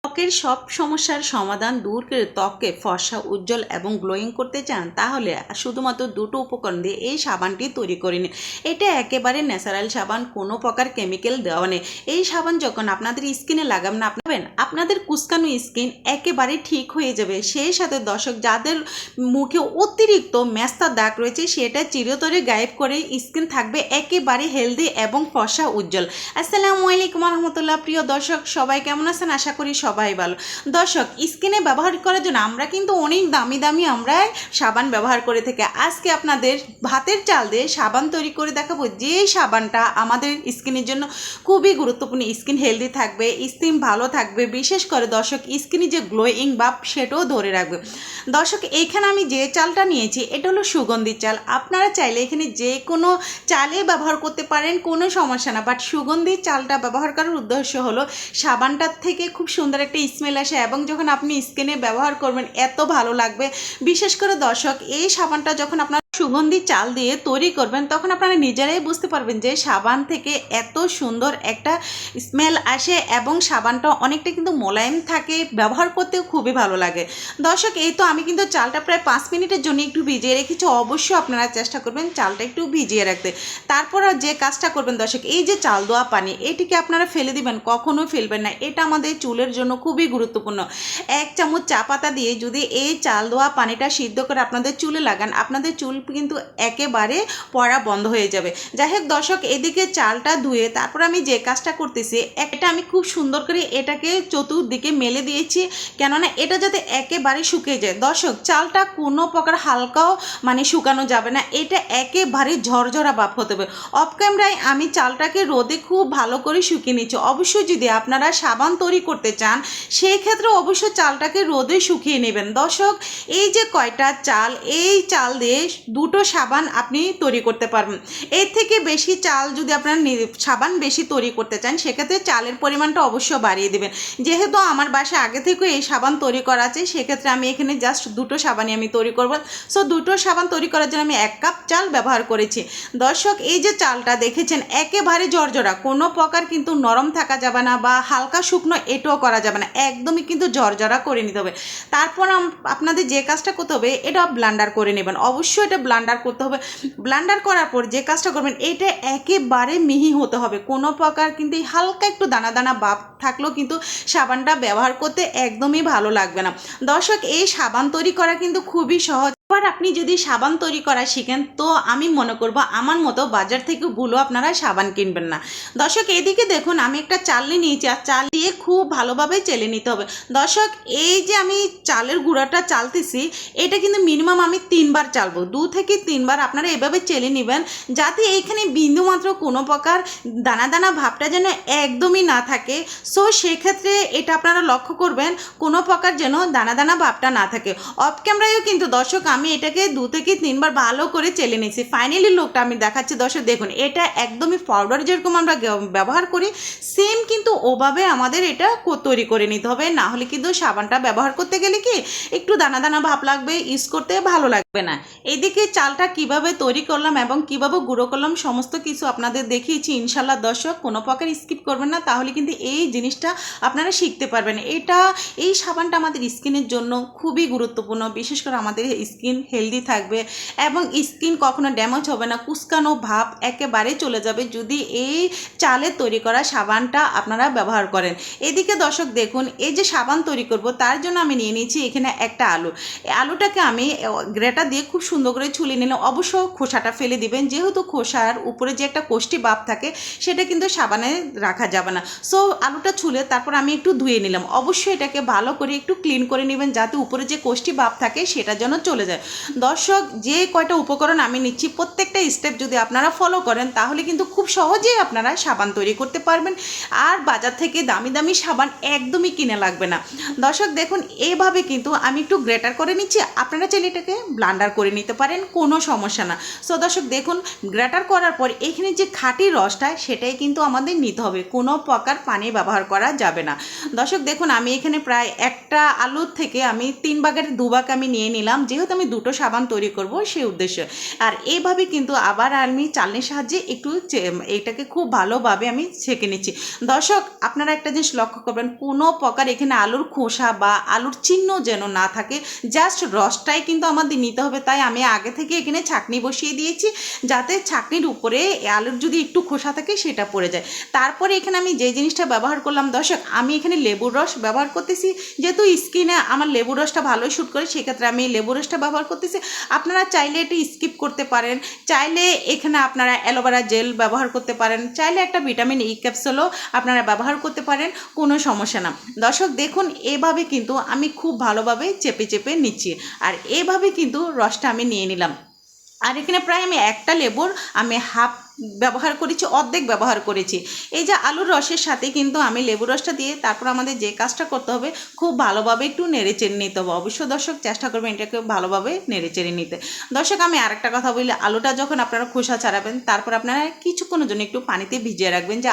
ত্বকের সব সমস্যার সমাধান দূর করে ত্বককে ফর্সা উজ্জ্বল এবং গ্লোয়িং করতে চান, তাহলে শুধুমাত্র দুটো উপকরণ দিয়ে এই সাবানটি তৈরি করে নিন। এটা একেবারে ন্যাচারাল সাবান, কোনো প্রকার কেমিক্যাল দেওয়া নেই। এই সাবান যখন আপনাদের স্কিনে লাগাবেন আপনাদের কুচকানো স্কিন একেবারে ঠিক হয়ে যাবে। সেই সাথে দর্শক, যাদের মুখে অতিরিক্ত মেস্তা দাগ রয়েছে সেটা চিরতরে গায়েব করে স্কিন থাকবে একেবারে হেলদি এবং ফর্সা উজ্জ্বল। আসসালামু আলাইকুম রহমতুল্লাহ। প্রিয় দর্শক, সবাই কেমন আছেন? আশা করি সবাই ভালো। দর্শক, স্কিনে ব্যবহার করার জন্য আমরা কিন্তু অনেক দামি দামি আমরা সাবান ব্যবহার করে থাকি। আজকে আপনাদের ভাতের চাল দিয়ে সাবান তৈরি করে দেখাবো, যে সাবানটা আমাদের স্কিনের জন্য খুবই গুরুত্বপূর্ণ। স্কিন হেলদি থাকবে, স্কিন ভালো থাকবে, বিশেষ করে দর্শক স্কিনে যে গ্লোয়িং ভাব সেটাও ধরে রাখবে। দর্শক, এখানে আমি যে চালটা নিয়েছি এটা হলো সুগন্ধি চাল। আপনারা চাইলে এখানে যে কোনো চালে ব্যবহার করতে পারেন, কোনো সমস্যা না, বাট সুগন্ধি চালটা ব্যবহার করার উদ্দেশ্য হলো সাবানটার থেকে খুব সুন্দর একটা স্মেল আসে এবং যখন আপনি স্কিনে ব্যবহার করবেন এত ভালো লাগবে। বিশেষ করে দর্শক, এই সাবানটা যখন আপনার সুগন্ধি চাল দিয়ে তৈরি করবেন তখন আপনারা নিজেরাই বুঝতে পারবেন যে সাবান থেকে এত সুন্দর একটা স্মেল আসে এবং সাবানটা অনেকটা কিন্তু মোলায়েম থাকে, ব্যবহার করতেও খুবই ভালো লাগে। দর্শক, এই তো আমি কিন্তু চালটা প্রায় 5 মিনিটের জন্য একটু ভিজিয়ে রেখেছি। অবশ্যই আপনারা চেষ্টা করবেন চালটা একটু ভিজিয়ে রাখতে। তারপর যে কাজটা করবেন দর্শক, এই যে চাল ধোয়া পানি এটিকে আপনারা ফেলে দিবেন, কখনো ফেলবেন না। এটা আমাদের চুলের জন্য খুবই গুরুত্বপূর্ণ। 1 চামচ চা পাতা দিয়ে যদি এই চাল ধোয়া পানিটা সিদ্ধ করে আপনাদের চুলে লাগান, আপনাদের চুল কিন্তু একেবারে পড়া বন্ধ হয়ে যাবে। যাই হোক দর্শক, এদিকে চালটা ধুয়ে তারপর আমি যে কাজটা করতেছি, এটা আমি খুব সুন্দর করে এটাকে চতুর্দিকে মেলে দিয়েছি, কেননা এটা যাতে একেবারে শুকিয়ে যায়। দর্শক, চালটা কোনো প্রকার হালকাও শুকানো যাবে না, এটা একেবারে ঝরঝরা ভাব হতে হবে। অফ ক্যামেরায় আমি চালটাকে রোদে খুব ভালো করে শুকিয়ে নিচ্ছি। অবশ্যই যদি আপনারা সাবান তৈরি করতে চান সেই ক্ষেত্রে অবশ্যই চালটাকে রোদে শুকিয়ে নেবেন। দর্শক, এই যে কয়টা চাল, এই চাল দিয়ে দুটো সাবান আপনি তৈরি করতে পারবেন। এর থেকে বেশি চাল যদি আপনারা সাবান বেশি তৈরি করতে চান সেক্ষেত্রে চালের পরিমাণটা অবশ্যই বাড়িয়ে দেবেন। যেহেতু আমার বাসায় আগে থেকে এই সাবান তৈরি করা আছে সেক্ষেত্রে আমি এখানে জাস্ট দুটো সাবানই আমি তৈরি করব। সো দুটো সাবান তৈরি করার জন্য আমি 1 কাপ চাল ব্যবহার করেছি। দর্শক, এই যে চালটা দেখেছেন একেবারে জর্জরা, কোনো প্রকার কিন্তু নরম থাকা যাবে না বা হালকা শুকনো এটাও করা যাবে না, একদমই কিন্তু জর্জরা করে নিতে হবে। তারপর আপনাদের যে কাজটা করতে হবে, এটা ব্লান্ডার করে নেবেন। অবশ্যই এটা ব্লান্ডার করতে হবে। ব্লান্ডার করার পর যে কাজটা করবেন, এটা একেবারে মিহি হতে হবে, কোনো প্রকার কিন্তু হালকা একটু দানা দানা ভাব থাকলেও কিন্তু সাবানটা ব্যবহার করতে একদমই ভালো লাগবে না। দর্শক, এই সাবান তৈরি করা কিন্তু খুবই সহজ। এবার আপনি যদি সাবান তৈরি করা শিখেন তো আমি মনে করব আমার মতো বাজার থেকে ভুলো আপনারা সাবান কিনবেন না। দর্শক, এদিকে দেখুন আমি একটা চালনি নিয়েছি, আর চাল দিয়ে খুব ভালোভাবে চেলে নিতে হবে। দর্শক, এই যে আমি চালের গুঁড়াটা চালতেছি এটা কিন্তু মিনিমাম আমি 3 বার চালবো, 2 থেকে 3 বার আপনারা এভাবে চেলে নেবেন, যাতে এইখানে বিন্দুমাত্র কোনো প্রকার দানা দানা ভাবটা যেন একদমই না থাকে। সো সেক্ষেত্রে এটা আপনারা লক্ষ্য করবেন কোনো প্রকার যেন দানা দানা ভাবটা না থাকে। অফ ক্যামেরায়ও কিন্তু দর্শক আমি এটাকে 2 থেকে 3 বার ভালো করে চেলে নিয়েছি। ফাইনালি লুকটা আমি দেখাচ্ছি। দর্শক দেখুন, এটা একদমই পাউডার যেরকম আমরা ব্যবহার করি সেম কিন্তু ওভাবে আমাদের এটা তৈরি করে নিতে হবে, না হলে কিন্তু সাবানটা ব্যবহার করতে গেলে কি একটু দানা দানা ভাব লাগবে, ইউজ করতে ভালো লাগবে না। এইদিকে চালটা কিভাবে তৈরি করলাম এবং কিভাবে গুঁড়ো করলাম সমস্ত কিছু আপনাদের দেখিয়েছি। ইনশাল্লাহ দর্শক, কোনো প্রকার স্কিপ করবেন না, তাহলে কিন্তু এই জিনিসটা আপনারা শিখতে পারবেন। এই সাবানটা আমাদের স্কিনের জন্য খুবই গুরুত্বপূর্ণ। বিশেষ করে আমাদের স্কিন হেলদি থাকবে এবং স্কিন কখনো ড্যামেজ হবে না, কুচকানো ভাব একেবারে চলে যাবে যদি এই চালের তৈরি করা সাবানটা আপনারা ব্যবহার করেন। এদিকে দর্শক দেখুন, এই যে সাবান তৈরি করব তার জন্য আমি নিয়ে নিয়েছি এখানে একটা আলু। আলুটাকে আমি গ্রেটার দিয়ে খুব সুন্দর করে ছুলে নিলাম। অবশ্য খোসাটা ফেলে দিবেন, যেহেতু খোসার উপরে যে একটা কোষ্টি ভাব থাকে সেটা কিন্তু সাবানে রাখা যাবে না। সো আলুটা ছুলে তারপর আমি একটু ধুয়ে নিলাম। অবশ্যই এটাকে ভালো করে একটু ক্লিন করে নেবেন যাতে উপরে যে কোষ্টি ভাব থাকে সেটা যেন চলে যায়। দর্শক, যে কয়টা উপকরণ আমি নিচ্ছি প্রত্যেকটা স্টেপ যদি আপনারা ফলো করেন তাহলে কিন্তু খুব সহজেই আপনারা সাবান তৈরি করতে পারবেন, আর বাজার থেকে দামি দামি সাবান একদমই কিনে লাগবে না। দর্শক দেখুন, এইভাবে কিন্তু আমি একটু গ্রেটার করে নিচ্ছি, আপনারা চাইলে এটাকে ব্লান্ডার করে নিতে পারেন, কোনো সমস্যা না। সো দর্শক দেখুন, গ্রেটার করার পর এখানে যে খাঁটি রসটা সেটাই কিন্তু আমাদের নিতে হবে, কোনো প্রকার পানি ব্যবহার করা যাবে না। দর্শক দেখুন, আমি এখানে প্রায় একটা আলুর থেকে আমি 3 ভাগের 2 ভাগ আমি নিয়ে নিলাম। যেহেতু আমি দুটো সাবান তৈরি করব সেই উদ্দেশ্যে। আর এইভাবে কিন্তু আবার আমি চালনির সাহায্যে একটু এইটাকে খুব ভালোভাবে আমি ছেঁকে নিচ্ছি। দর্শক আপনারা একটা জিনিস লক্ষ্য করবেন, কোনো প্রকার এখানে আলুর খোসা বা আলুর চিহ্ন যেন না থাকে, জাস্ট রসটাই কিন্তু আমাদের নিতে হবে। তাই আমি আগে থেকে এখানে ছাঁকনি বসিয়ে দিয়েছি, যাতে ছাঁকনির উপরে আলুর যদি একটু খোসা থাকে সেটা পড়ে যায়। তারপরে এখানে আমি যে জিনিসটা ব্যবহার করলাম দর্শক, আমি এখানে লেবুর রস ব্যবহার করতেছি। যেহেতু স্কিনে আমার লেবুর রসটা ভালোই শ্যুট করে, সেক্ষেত্রে আমি লেবুর রসটা ব্যবহার করতেছি। আপনারা চাইলে এটা স্কিপ করতে পারেন, চাইলে এখানে আপনারা অ্যালোভেরা জেল ব্যবহার করতে পারেন, চাইলে একটা ভিটামিন ই ক্যাপসুলও আপনারা ব্যবহার করতে পারেন, কোনো সমস্যা না। দর্শক দেখুন এভাবে কিন্তু আমি খুব ভালোভাবে চেপে চেপে নিচ্ছি, আর এভাবে কিন্তু রসটা আমি নিয়ে নিলাম। আর এখানে প্রায় আমি একটা লেবুর আমি হাফ ব্যবহার করেছি, অর্ধেক ব্যবহার করেছি। এই যে আলুর রসের সাথে কিন্তু আমি লেবুর রসটা দিয়ে তারপর আমাদের যে কাজটা করতে হবে, খুব ভালোভাবে একটু নেড়ে চেড়ে নিতে হবে। অবশ্যই দর্শক চেষ্টা করবেন এটাকে ভালোভাবে নেড়ে চেড়ে নিতে। দর্শক আমি আরেকটা কথা বলি, আলুটা যখন আপনারা খোসা ছাড়াবেন তারপর আপনারা কিছুক্ষণের জন্য একটু পানিতে ভিজিয়ে রাখবেন, যে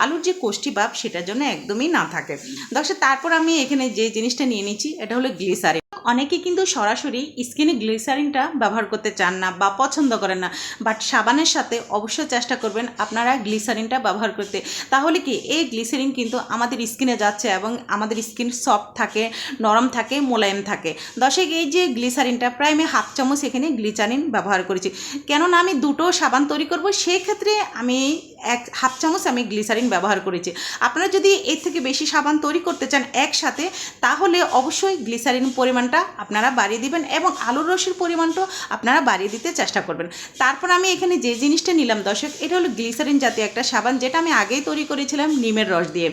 আলুর যে কোষ্ঠী ভাব সেটার জন্য একদমই না থাকে। দর্শক তারপর আমি এখানে যে জিনিসটা নিয়ে নিচ্ছি এটা হলো গ্লিসারিন। অনেকে কিন্তু সরাসরি স্কিনে গ্লিসারিনটা ব্যবহার করতে চান না বা পছন্দ করেন না, বাট সাবানের সাথে অবশ্যই চেষ্টা করবেন আপনারা গ্লিসারিনটা ব্যবহার করতে। তাহলে কি এই গ্লিসারিন কিন্তু আমাদের স্কিনে যাচ্ছে এবং আমাদের স্কিন সফট থাকে, নরম থাকে, মোলায়েম থাকে। দর্শক এই যে গ্লিসারিনটা প্রায় আমি হাফ চামচ এখানে গ্লিসারিন ব্যবহার করেছি, কেননা আমি দুটো সাবান তৈরি করব, সেক্ষেত্রে আমি হাফ চামচ আমি গ্লিসারিন ব্যবহার করেছি। আপনারা যদি এর থেকে বেশি সাবান তৈরি করতে চান একসাথে, তাহলে অবশ্যই গ্লিসারিন পরিমাণটা আপনারা বাড়িয়ে দিবেন এবং আলুর রসের পরিমাণটাও আপনারা বাড়িয়ে দিতে চেষ্টা করবেন। তারপর আমি এখানে যে জিনিসটা নিলাম দর্শক, এটা হলো গ্লিসারিন জাতীয় একটা সাবান, যেটা আমি আগেই তৈরি করেছিলাম নিমের রস দিয়ে।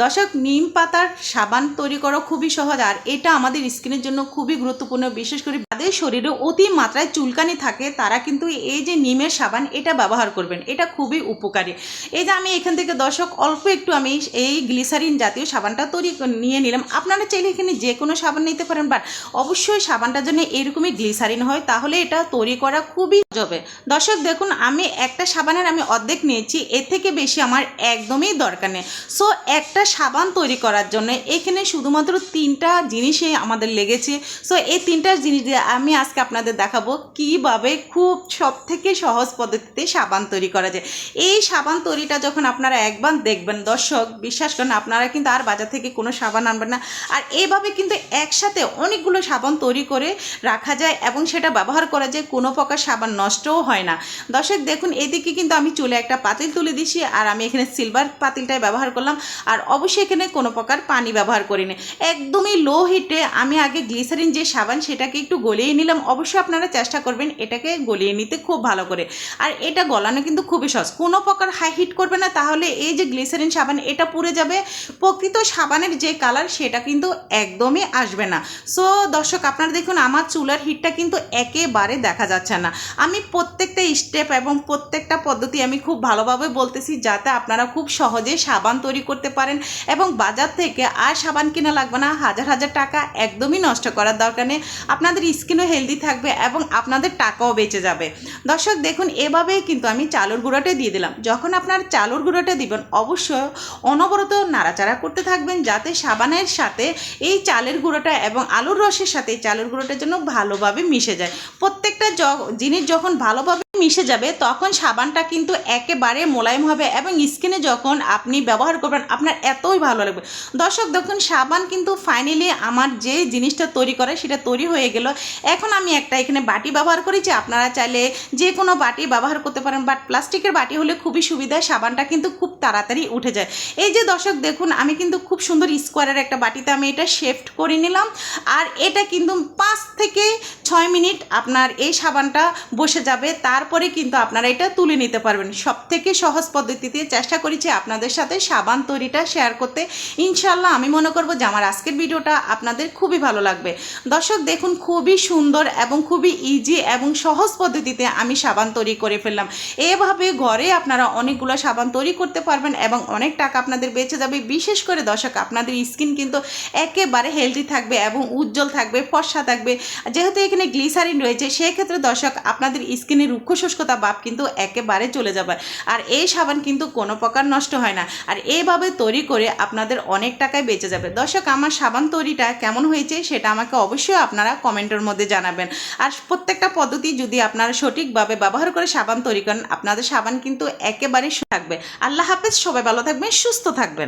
দর্শক নিম পাতার সাবান তৈরি করা খুবই সহজ, আর এটা আমাদের স্কিনের জন্য খুবই গুরুত্বপূর্ণ। বিশেষ করে যাদের শরীরে অতি মাত্রায় চুলকানি থাকে তারা কিন্তু এই যে নিমের সাবান এটা ব্যবহার করবেন, এটা খুবই উপকারী। এই যে আমি এখান থেকে দর্শক অল্প একটু আমি এই গ্লিসারিন জাতীয় সাবানটা তৈরি নিয়ে নিলাম। আপনারা চাইলে এখানে যে কোনো সাবান নিতে পারেন, বাট অবশ্যই সাবানটার জন্য এরকমই গ্লিসারিন হয়, তাহলে এটা তৈরি করা খুবই হবে। দর্শক দেখুন আমি একটা সাবানের আমি অর্ধেক নিয়েছি, এর থেকে বেশি আমার একদমই দরকার নেই। সো একটা সাবান তৈরি করার জন্য এখানে শুধুমাত্র 3টা জিনিসই আমাদের লেগেছে। সো এই 3টা জিনিস দিয়ে আমি আজকে আপনাদের দেখাবো কীভাবে খুব সবথেকে সহজ পদ্ধতিতে সাবান তৈরি করা যায়। এই সাবান তৈরিটা যখন আপনারা একবার দেখবেন দর্শক, বিশ্বাস করেন আপনারা কিন্তু আর বাজার থেকে কোনো সাবান আনবেন না। আর এইভাবে কিন্তু একসাথে অনেকগুলো সাবান তৈরি করে রাখা যায় এবং সেটা ব্যবহার করা যায়, কোনো প্রকার সাবান নষ্টও হয় না। দর্শক দেখুন এদিকে কিন্তু আমি চুলে একটা পাতিল তুলে দিছি, আর আমি এখানে সিলভার পাতিলটাই ব্যবহার করলাম, আর অবশ্যই এখানে কোনো প্রকার পানি ব্যবহার করিনি। একদমই লো হিটে আমি আগে গ্লিসারিন যে সাবান সেটাকে একটু গলিয়ে নিলাম। অবশ্যই আপনারা চেষ্টা করবেন এটাকে গলিয়ে নিতে খুব ভালো করে, আর এটা গলানো কিন্তু খুবই সহজ, কোনো প্রকার হাই হিট করবে না, তাহলে এই যে গ্লিসারিন সাবান এটা পুড়ে যাবে, প্রকৃত সাবানের যে কালার সেটা কিন্তু একদমই আসবে না। সো দর্শক আপনারা দেখুন আমার চুলার হিটটা কিন্তু একেবারে দেখা যাচ্ছে না। আমি প্রত্যেকটা স্টেপ এবং প্রত্যেকটা পদ্ধতি আমি খুব ভালোভাবে বলতেছি, যাতে আপনারা খুব সহজে সাবান তৈরি করতে পারেন এবং বাজার থেকে আর সাবান কিনা লাগবে না, হাজার হাজার টাকা একদমই নষ্ট করার দরকার নেই। আপনাদের স্কিনও হেলদি থাকবে এবং আপনাদের টাকাও বেঁচে যাবে। দর্শক দেখুন এভাবেই কিন্তু আমি চালের গুঁড়োটা দিয়ে দিলাম। যখন আপনার চালের গুঁড়োটা দিবেন অবশ্যই অনবরত নাড়াচাড়া করতে থাকবেন, যাতে সাবানের সাথে এই চালের গুঁড়োটা এবং আলুর রসের সাথে এই চালের গুঁড়োটার জন্য ভালোভাবে মিশে যায়। প্রত্যেকটা জিনিস যখন ভালোভাবে মিশে যাবে তখন সাবানটা কিন্তু একেবারে মোলায়েম হবে এবং স্কিনে যখন আপনি ব্যবহার করবেন আপনার এতই ভালো লাগবে। দর্শক দেখুন সাবান কিন্তু ফাইনালি আমার যে জিনিসটা তৈরি করে সেটা তৈরি হয়ে গেল। এখন আমি একটা এখানে বাটি ব্যবহার করেছি, আপনারা চাইলে যে কোনো বাটি ব্যবহার করতে পারেন, বাট প্লাস্টিকের বাটি হলে খুবই সুবিধা, সাবানটা কিন্তু খুব তাড়াতাড়ি উঠে যায়। এই যে দর্শক দেখুন আমি কিন্তু খুব সুন্দর স্কোয়ারের একটা বাটিতে আমি এটা শেফট করে নিলাম, আর এটা কিন্তু 5 থেকে 6 মিনিট আপনার এই সাবানটা বসে যাবে, তারপরে কিন্তু আপনারা এটা তুলে নিতে পারবেন। সবথেকে সহজ পদ্ধতিতে চেষ্টা করেছি আপনাদের সাথে সাবান তৈরিটা শেয়ার করতে। ইনশাল্লাহ আমি মনে করব যে আমার আজকের ভিডিওটা আপনাদের খুবই ভালো লাগবে। দর্শক দেখুন খুবই সুন্দর এবং খুবই ইজি এবং সহজ পদ্ধতিতে আমি সাবান তৈরি করে ফেললাম। এভাবে ঘরে আপনারা অনেকগুলো সাবান তৈরি করতে পারবেন এবং অনেক টাকা আপনাদের বেঁচে যাবে। বিশেষ করে দর্শক আপনাদের স্কিন কিন্তু একেবারে হেলদি থাকবে এবং উজ্জ্বল থাকবে, ফর্সা থাকবে। যেহেতু এখানে গ্লিসারিন রয়েছে সেক্ষেত্রে দর্শক আপনাদের স্কিনের রুক্ষ শুষ্কতা ভাব কিন্তু একেবারে চলে যাবে। আর এই সাবান কিন্তু কোনো প্রকার নষ্ট হয় না। আর এইভাবে তৈরি করে আপনাদের অনেক টাকায় বেঁচে যাবে। দর্শক, আমার সাবান তৈরিটা কেমন হয়েছে সেটা আমাকে অবশ্যই আপনারা কমেন্টের মধ্যে জানাবেন। আর প্রত্যেকটা পদ্ধতি যদি আপনারা সঠিকভাবে ব্যবহার করে সাবান তৈরি করেন, আপনাদের সাবান কিন্তু একেবারে থাকবে। আল্লাহ হাফেজ, সবাই ভালো থাকবেন, সুস্থ থাকবেন।